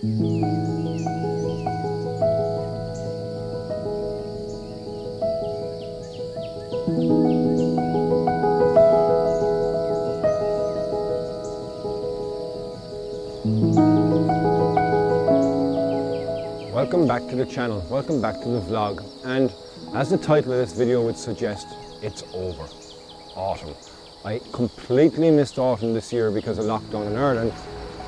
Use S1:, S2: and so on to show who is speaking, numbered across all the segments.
S1: Welcome back to the channel, welcome back to the vlog, and as the title of this video would suggest, it's over. Autumn. I completely missed autumn this year because of lockdown in Ireland.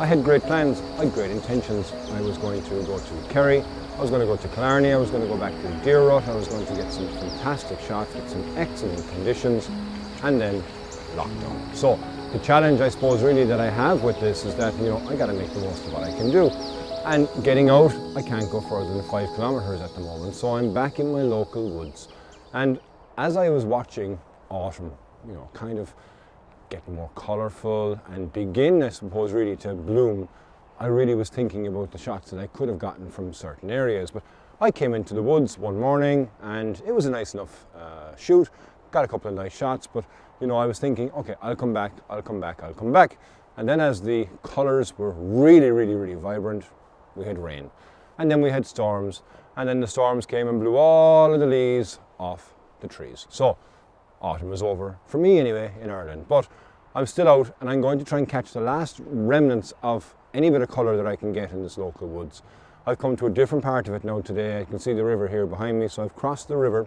S1: I had great plans, I had great intentions. I was going to go to Kerry, I was going to go to Killarney, I was going to go back to the deer rut, I was going to get some fantastic shots with some excellent conditions, and then lockdown. So the challenge I suppose really that I have with this is that, you know, I got to make the most of what I can do. And getting out, I can't go further than 5 kilometers at the moment, so I'm back in my local woods. And as I was watching autumn, you know, kind of getting more colourful and begin, I suppose, really to bloom, I really was thinking about the shots that I could have gotten from certain areas. But I came into the woods one morning and it was a nice enough shoot, got a couple of nice shots, but you know, I was thinking, okay, I'll come back. And then as the colours were really vibrant, we had rain, and then we had storms, and then the storms came and blew all of the leaves off the trees. So autumn is over, for me anyway, in Ireland, but I'm still out and I'm going to try and catch the last remnants of any bit of colour that I can get in this local woods. I've come to a different part of it now today. I can see the river here behind me, so I've crossed the river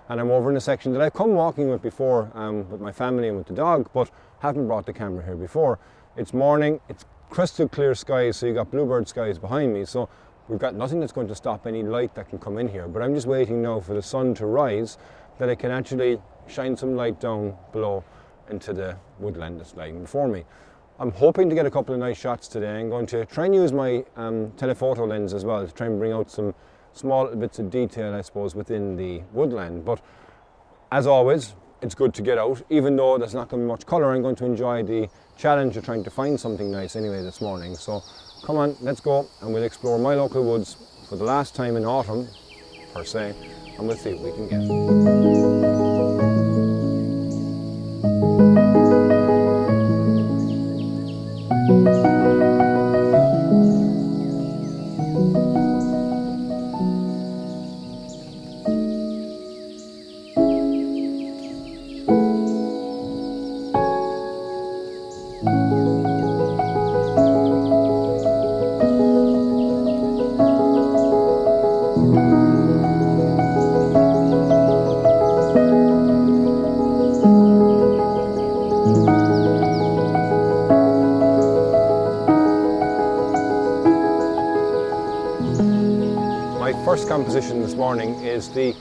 S1: and I'm over in a section that I've come walking with before with my family and with the dog, but haven't brought the camera here before. It's morning, it's crystal clear skies, so you got bluebird skies behind me, so we've got nothing that's going to stop any light that can come in here. But I'm just waiting now for the sun to rise, that it can actually shine some light down below into the woodland that's lying before me. I'm hoping to get a couple of nice shots today. I'm going to try and use my telephoto lens as well to try and bring out some small bits of detail, I suppose, within the woodland. But as always, it's good to get out. Even though there's not going to be much colour, I'm going to enjoy the challenge of trying to find something nice anyway this morning. So come on, let's go and we'll explore my local woods for the last time in autumn, per se, and we'll see what we can get. First composition this morning is the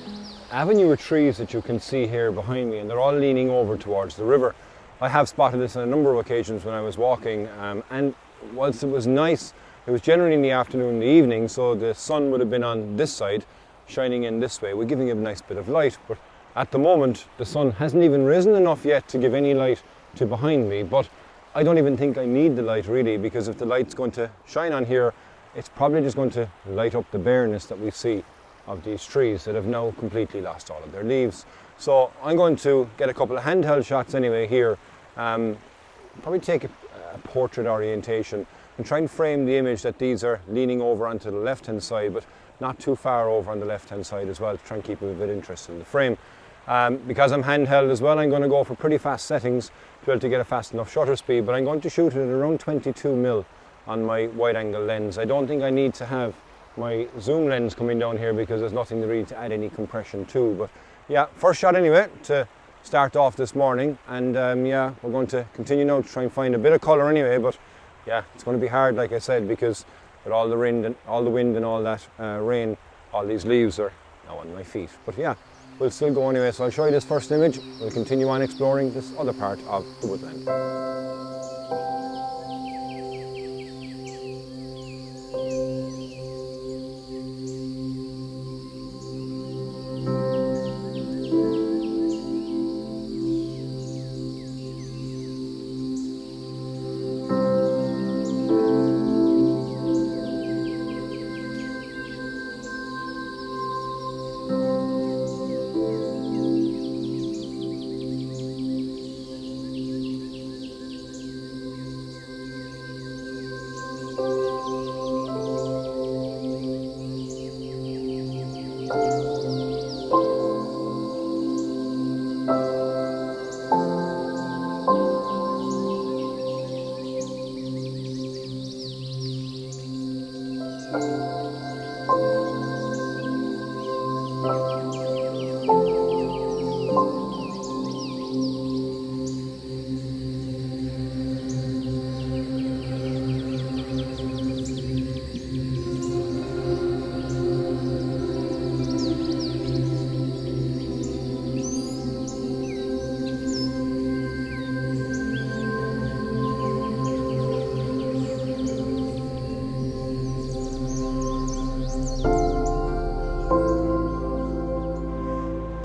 S1: avenue of trees that you can see here behind me, and they're all leaning over towards the river. I have spotted this on a number of occasions when I was walking, and whilst it was nice, it was generally in the afternoon and the evening, so the sun would have been on this side, shining in this way. We're giving it a nice bit of light, but at the moment the sun hasn't even risen enough yet to give any light to behind me. But I don't even think I need the light really, because if the light's going to shine on here, it's probably just going to light up the bareness that we see of these trees that have now completely lost all of their leaves. So I'm going to get a couple of handheld shots anyway here, probably take a portrait orientation and try and frame the image that these are leaning over onto the left hand side, but not too far over on the left hand side as well, to try and keep a bit interested in the frame. Because I'm handheld as well, I'm going to go for pretty fast settings to be able to get a fast enough shutter speed, but I'm going to shoot it at around 22mm on my wide angle lens. I don't think I need to have my zoom lens coming down here because there's nothing really to add any compression to. But yeah, first shot anyway to start off this morning, and yeah, we're going to continue now to try and find a bit of colour anyway. But yeah, it's going to be hard, like I said, because with all the wind and all that rain, all these leaves are now on my feet. But yeah, we'll still go anyway. So I'll show you this first image. We'll continue on exploring this other part of the woodland.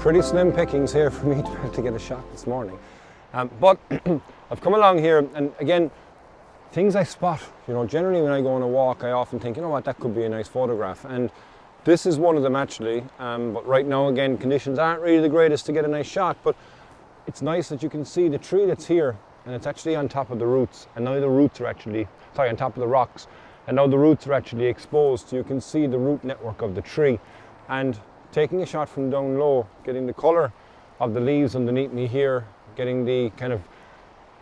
S1: pretty slim pickings here for me to be able to get a shot this morning. But I've come along here, and again, things I spot, you know, generally when I go on a walk, I often think, you know what, that could be a nice photograph. And this is one of them actually, but right now again, conditions aren't really the greatest to get a nice shot, but it's nice that you can see the tree that's here, and it's actually on top of the roots, and now the roots are actually, on top of the rocks, and now the roots are actually exposed, so you can see the root network of the tree. And taking a shot from down low, getting the colour of the leaves underneath me here, getting the kind of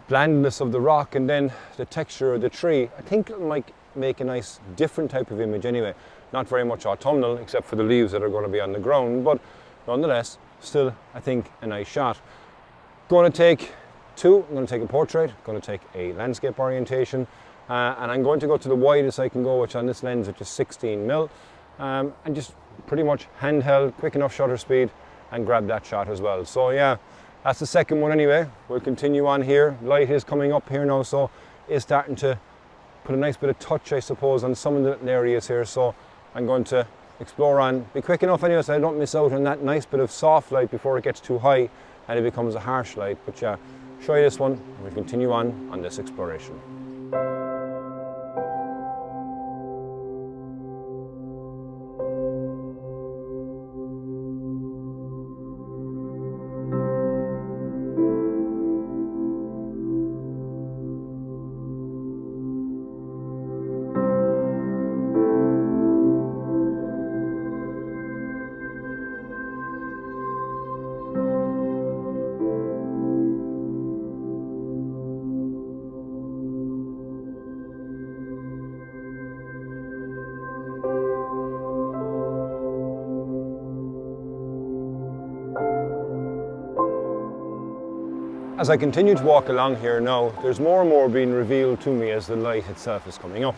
S1: blandness of the rock, and then the texture of the tree, I think it might make a nice different type of image anyway. Not very much autumnal, except for the leaves that are going to be on the ground, but nonetheless, still, I think, a nice shot. Going to take two. I'm going to take a portrait, going to take a landscape orientation, and I'm going to go to the widest I can go, which on this lens, which is 16mm, and just pretty much handheld, quick enough shutter speed, and grab that shot as well. So yeah, that's the second one anyway. We'll continue on here. Light is coming up here now, so it's starting to put a nice bit of touch, I suppose, on some of the little areas here. So I'm going to explore on, be quick enough anyway so I don't miss out on that nice bit of soft light before it gets too high and it becomes a harsh light. But yeah, show you this one, and we'll continue on this exploration. As I continue to walk along here now, there's more and more being revealed to me as the light itself is coming up.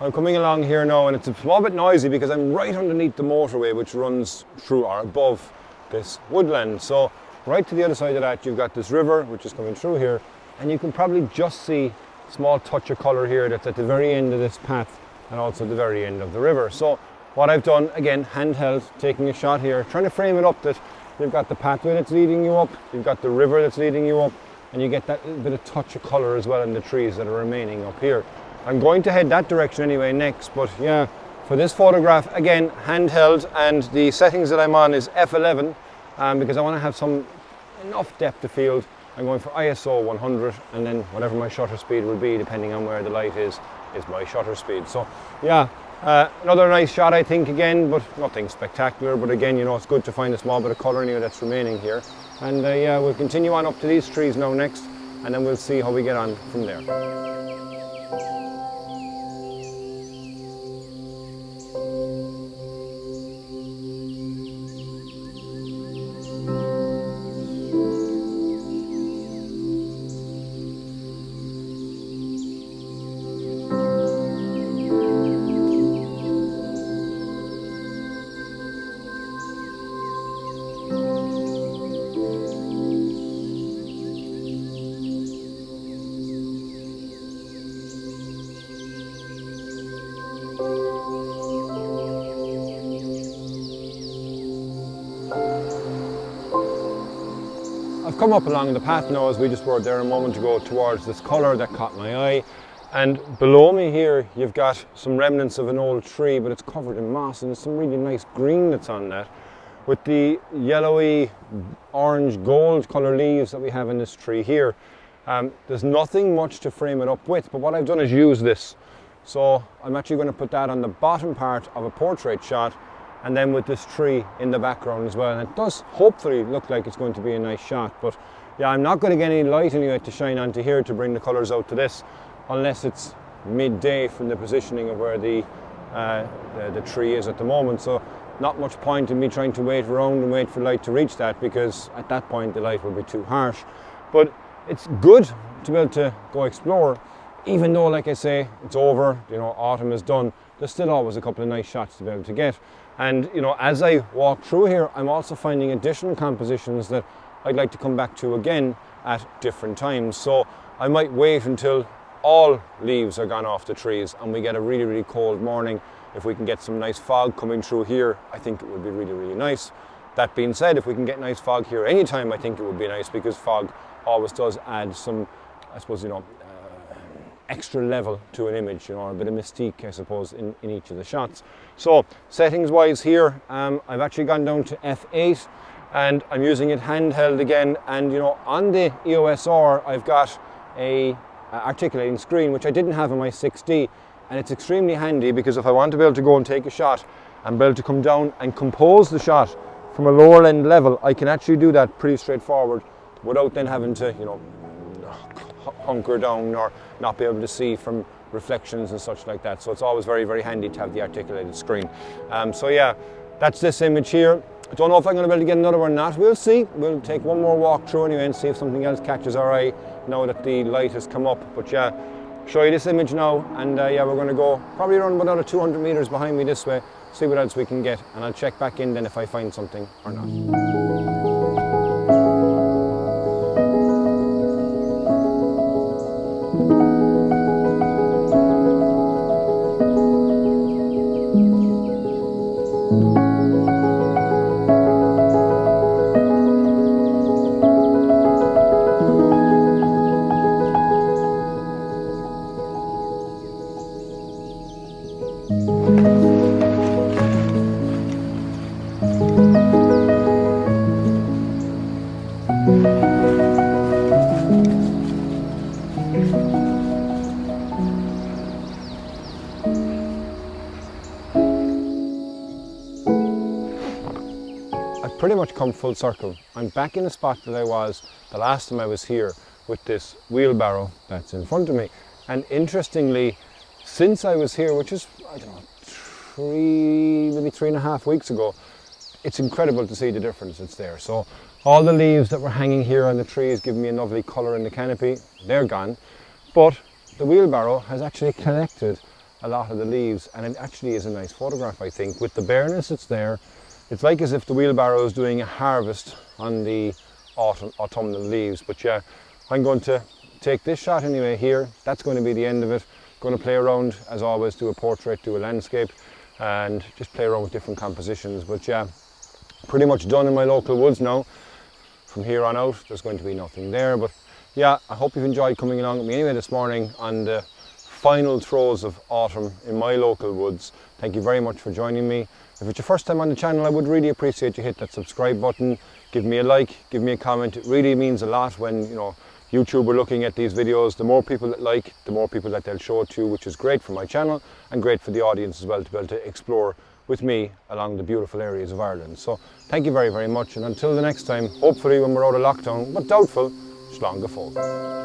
S1: I'm coming along here now, and it's a small bit noisy because I'm right underneath the motorway which runs through or above this woodland. So right to the other side of that, you've got this river which is coming through here, and you can probably just see a small touch of colour here that's at the very end of this path and also the very end of the river. So what I've done, again, handheld, taking a shot here, trying to frame it up that you've got the pathway that's leading you up, you've got the river that's leading you up, and you get that little bit of touch of colour as well in the trees that are remaining up here. I'm going to head that direction anyway next, but yeah, for this photograph, again, handheld, and the settings that I'm on is F11, because I want to have enough depth of field. I'm going for ISO 100, and then whatever my shutter speed will be, depending on where the light is my shutter speed. So yeah, another nice shot, I think, again, but nothing spectacular. But again, you know, it's good to find a small bit of colour in here that's remaining here. And yeah, we'll continue on up to these trees now next, and then we'll see how we get on from there. I've come up along the path now, as we just were there a moment ago, towards this colour that caught my eye, and below me here you've got some remnants of an old tree, but it's covered in moss, and there's some really nice green that's on that, with the yellowy orange gold colour leaves that we have in this tree here. There's nothing much to frame it up with, but what I've done is use this. So I'm actually going to put that on the bottom part of a portrait shot, and then with this tree in the background as well. And it does hopefully look like it's going to be a nice shot, but yeah, I'm not going to get any light anyway to shine onto here to bring the colours out to this, unless it's midday from the positioning of where the tree is at the moment. So not much point in me trying to wait around and wait for light to reach that, because at that point the light will be too harsh. But it's good to be able to go explore, even though, like I say, it's over, you know, autumn is done. There's still always a couple of nice shots to be able to get. And you know, as I walk through here, I'm also finding additional compositions that I'd like to come back to again at different times. So I might wait until all leaves are gone off the trees and we get a really, really cold morning. If we can get some nice fog coming through here, I think it would be really, really nice. That being said, if we can get nice fog here anytime, I think it would be nice, because fog always does add some, I suppose, you know, extra level to an image, you know, a bit of mystique, I suppose, in each of the shots. So settings wise here, I've actually gone down to F8 and I'm using it handheld again, and you know, on the EOS R I've got a articulating screen, which I didn't have on my 6D, and it's extremely handy because if I want to be able to go and take a shot and be able to come down and compose the shot from a lower end level, I can actually do that pretty straightforward without then having to, you know, hunker down or not be able to see from reflections and such like that. So it's always very, very handy to have the articulated screen. So yeah, that's this image here. I don't know if I'm going to be able to get another one or not. We'll see. We'll take one more walk through anyway and see if something else catches our eye now that the light has come up. But yeah, show you this image now, and yeah, we're going to go probably around about another 200 meters behind me this way, see what else we can get, and I'll check back in then if I find something or not. Pretty much come full circle. I'm back in the spot that I was the last time I was here with this wheelbarrow that's in front of me. And interestingly, since I was here, which is, I don't know, maybe 3.5 weeks ago, it's incredible to see the difference that's there. So all the leaves that were hanging here on the trees give me a lovely colour in the canopy. They're gone. But the wheelbarrow has actually collected a lot of the leaves, and it actually is a nice photograph, I think, with the bareness that's there. It's like as if the wheelbarrow is doing a harvest on the autumnal leaves. But yeah, I'm going to take this shot anyway here. That's going to be the end of it. Going to play around, as always, do a portrait, do a landscape, and just play around with different compositions. But yeah, pretty much done in my local woods now. From here on out, there's going to be nothing there. But yeah, I hope you've enjoyed coming along with me anyway this morning on the final throes of autumn in my local woods. Thank you very much for joining me. If it's your first time on the channel, I would really appreciate you hit that subscribe button, give me a like, give me a comment. It really means a lot when, you know, YouTube are looking at these videos. The more people that like, the more people that they'll show it to, which is great for my channel and great for the audience as well, to be able to explore with me along the beautiful areas of Ireland. So thank you very, very much, and until the next time, hopefully when we're out of lockdown, but doubtful, slán go fóill.